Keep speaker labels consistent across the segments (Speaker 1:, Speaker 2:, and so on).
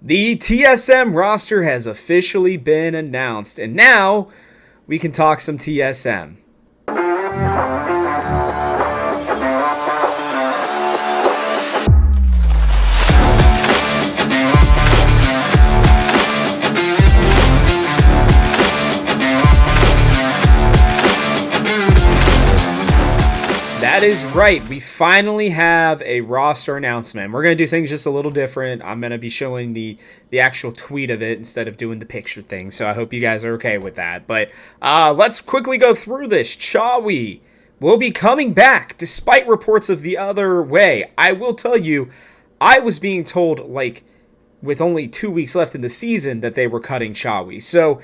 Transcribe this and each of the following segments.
Speaker 1: The TSM roster has officially been announced, and now we can talk some TSM. That is right. We finally have a roster announcement. We're going to do things just a little different. I'm going to be showing the actual tweet of it instead of doing the picture thing. So I hope you guys are okay with that. But let's quickly go through this. Chawi will be coming back despite reports of the other way. I will tell you, I was being told, like, with only 2 weeks left in the season that they were cutting Chawi. So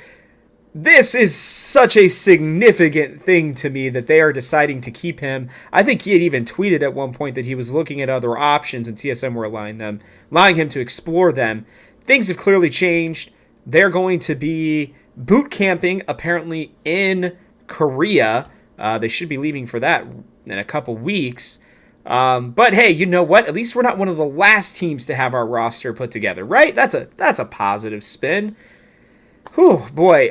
Speaker 1: this is such a significant thing to me that they are deciding to keep him. I think he had even tweeted at one point that he was looking at other options and TSM were allowing him to explore them. Things have clearly changed. They're going to be boot camping apparently in Korea. They should be leaving for that in a couple weeks. But hey, you know what? At least we're not one of the last teams to have our roster put together, right? That's a positive spin. Whew, boy.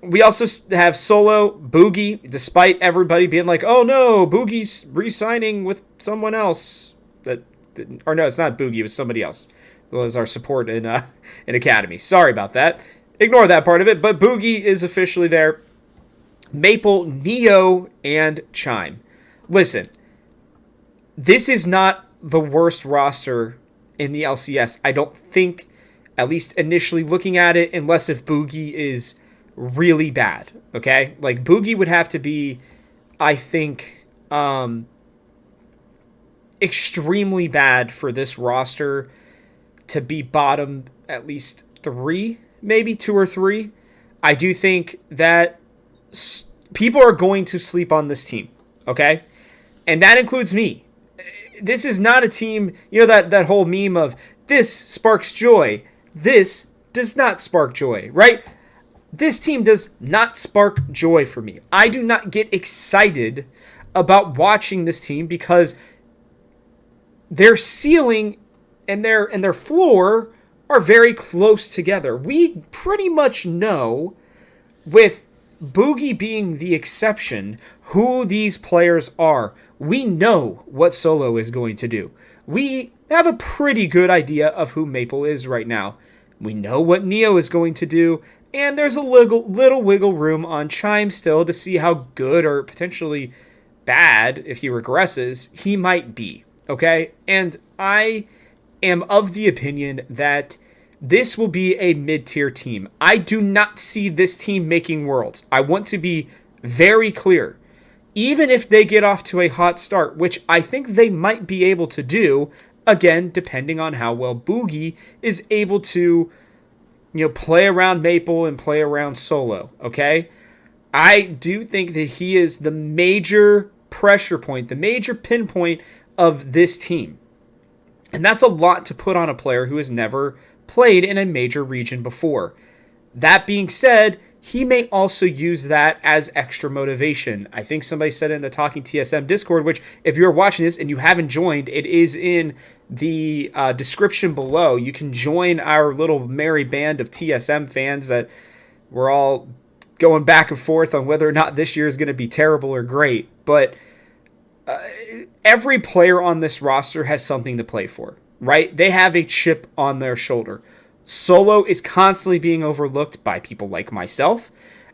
Speaker 1: We also have Solo, Boogie, despite everybody being like, oh no, Boogie's re-signing with someone else. Or no, it's not Boogie, it was somebody else. It was our support in Academy. Sorry about that. Ignore that part of it, but Boogie is officially there. Maple, Neo, and Chime. Listen, this is not the worst roster in the LCS. I don't think, at least initially looking at it, unless if Boogie is really bad, okay? Like, Boogie would have to be, I think, extremely bad for this roster to be bottom at least 3, maybe 2 or 3. I do think that people are going to sleep on this team, okay? And that includes me. This is not a team, you know, that whole meme of, this sparks joy, this does not spark joy, right? This team does not spark joy for me. I do not get excited about watching this team because their ceiling and their floor are very close together. We pretty much know, with Boogie being the exception, who these players are. We know what Solo is going to do. We have a pretty good idea of who Maple is right now. We know what Neo is going to do, and there's a little wiggle room on Chime still to see how good or potentially bad, if he regresses, he might be, okay? And I am of the opinion that this will be a mid-tier team. I do not see this team making Worlds. I want to be very clear. Even if they get off to a hot start, which I think they might be able to do, again, depending on how well Boogie is able to, play around Maple and play around Solo, okay? I do think that he is the major pressure point, the major pinpoint of this team. And that's a lot to put on a player who has never played in a major region before. That being said, he may also use that as extra motivation. I think somebody said in the Talking TSM Discord, which if you're watching this and you haven't joined, it is in the description below. You can join our little merry band of TSM fans that we're all going back and forth on whether or not this year is going to be terrible or great. But every player on this roster has something to play for, right? They have a chip on their shoulder. Solo is constantly being overlooked by people like myself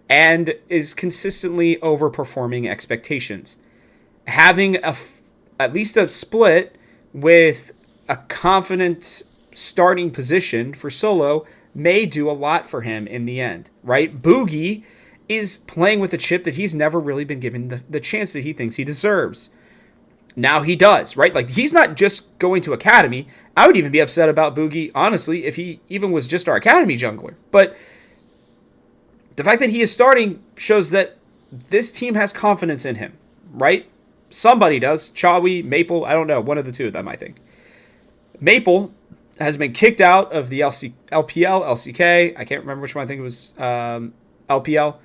Speaker 1: and is consistently overperforming expectations. Having at least a split with a confident starting position for Solo may do a lot for him in the end, right? Boogie is playing with a chip that he's never really been given the chance that he thinks he deserves. Now he does, right? Like, he's not just going to Academy. I would even be upset about Boogie, honestly, if he even was just our Academy jungler. But the fact that he is starting shows that this team has confidence in him, right? Somebody does. Chawi, Maple, I don't know. One of the two of them, I think. Maple has been kicked out of the LPL, LCK. I can't remember which one. I think it was LPL.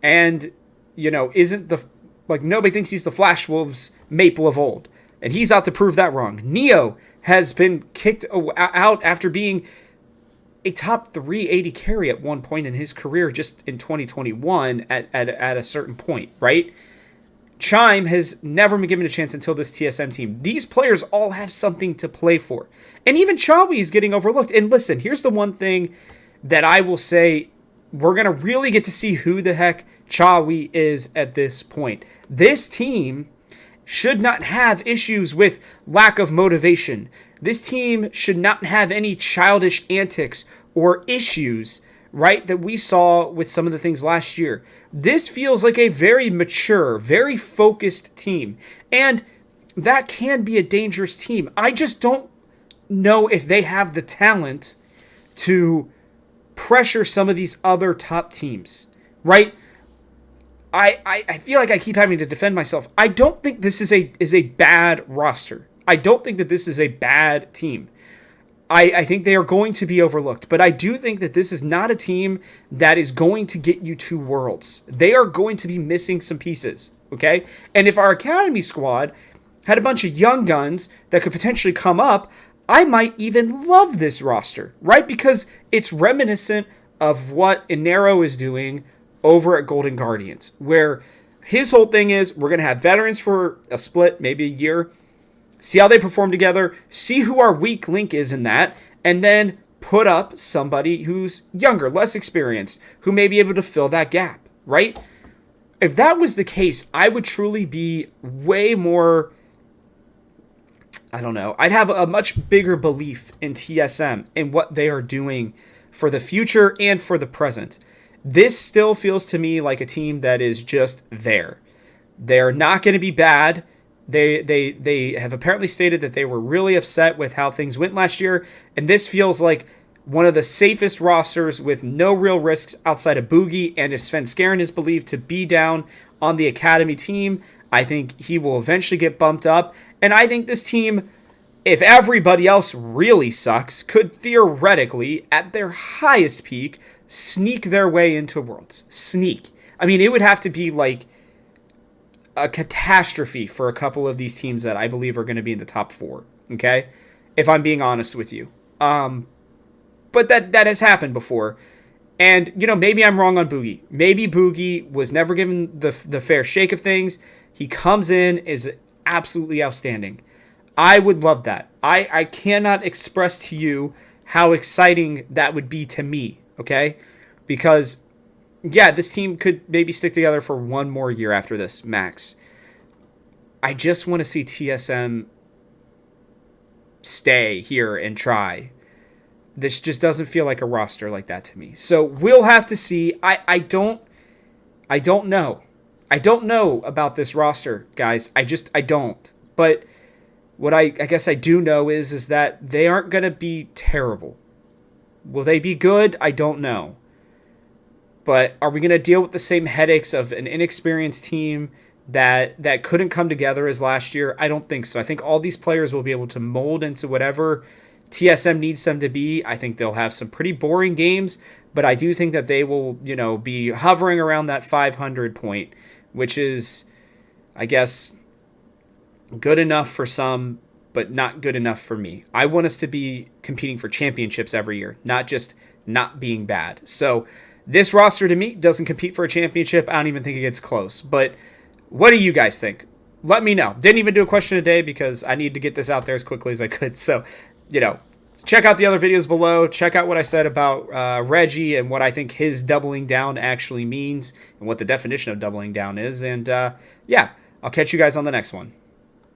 Speaker 1: And, isn't the... nobody thinks he's the Flash Wolves Maple of old. And he's out to prove that wrong. Neo has been kicked out after being a top 3 AD carry at one point in his career just in 2021 at a certain point, right? Chime has never been given a chance until this TSM team. These players all have something to play for. And even Chawi is getting overlooked. And listen, here's the one thing that I will say, we're going to really get to see who the heck Chawi is at this point. This team should not have issues with lack of motivation. This team should not have any childish antics or issues, right, that we saw with some of the things last year. This feels like a very mature, very focused team. And that can be a dangerous team. I just don't know if they have the talent to pressure some of these other top teams, right? I feel like I keep having to defend myself. I don't think this is a bad roster. I don't think that this is a bad team. I think they are going to be overlooked, but I do think that this is not a team that is going to get you to Worlds. They are going to be missing some pieces, okay? And if our Academy squad had a bunch of young guns that could potentially come up, I might even love this roster, right? Because it's reminiscent of what Inero is doing over at Golden Guardians, where his whole thing is we're going to have veterans for a split, maybe a year, see how they perform together, see who our weak link is in that, and then put up somebody who's younger, less experienced, who may be able to fill that gap, right? If that was the case, I would truly be way more, I don't know, I'd have a much bigger belief in TSM and what they are doing for the future and for the present. This still feels to me like a team that is just there. They're not going to be bad. They have apparently stated that they were really upset with how things went last year, and this feels like one of the safest rosters with no real risks outside of Boogie. And if Sven Skaren is believed to be down on the Academy team, I think he will eventually get bumped up. And I think this team, if everybody else really sucks, could theoretically, at their highest peak, sneak their way into Worlds. Sneak. I mean, it would have to be like a catastrophe for a couple of these teams that I believe are going to be in the top 4, okay? If I'm being honest with you. But that has happened before. And, you know, maybe I'm wrong on Boogie. Maybe Boogie was never given the fair shake of things. He comes in, is absolutely outstanding. I would love that. I cannot express to you how exciting that would be to me, okay? Because yeah, this team could maybe stick together for one more year after this, max. I just want to see TSM stay here and try. This just doesn't feel like a roster like that to me. So we'll have to see. I don't know. I don't know about this roster, guys. I don't. But what I guess I do know is that they aren't going to be terrible. Will they be good? I don't know. But are we going to deal with the same headaches of an inexperienced team that couldn't come together as last year? I don't think so. I think all these players will be able to mold into whatever TSM needs them to be. I think they'll have some pretty boring games, but I do think that they will, you know, be hovering around that 500 point, which is, I guess, good enough for some, but not good enough for me. I want us to be competing for championships every year, not just not being bad. So this roster, to me, doesn't compete for a championship. I don't even think it gets close. But what do you guys think? Let me know. Didn't even do a question a day because I need to get this out there as quickly as I could. So, you know, check out the other videos below. Check out what I said about Reggie and what I think his doubling down actually means and what the definition of doubling down is. And, yeah, I'll catch you guys on the next one.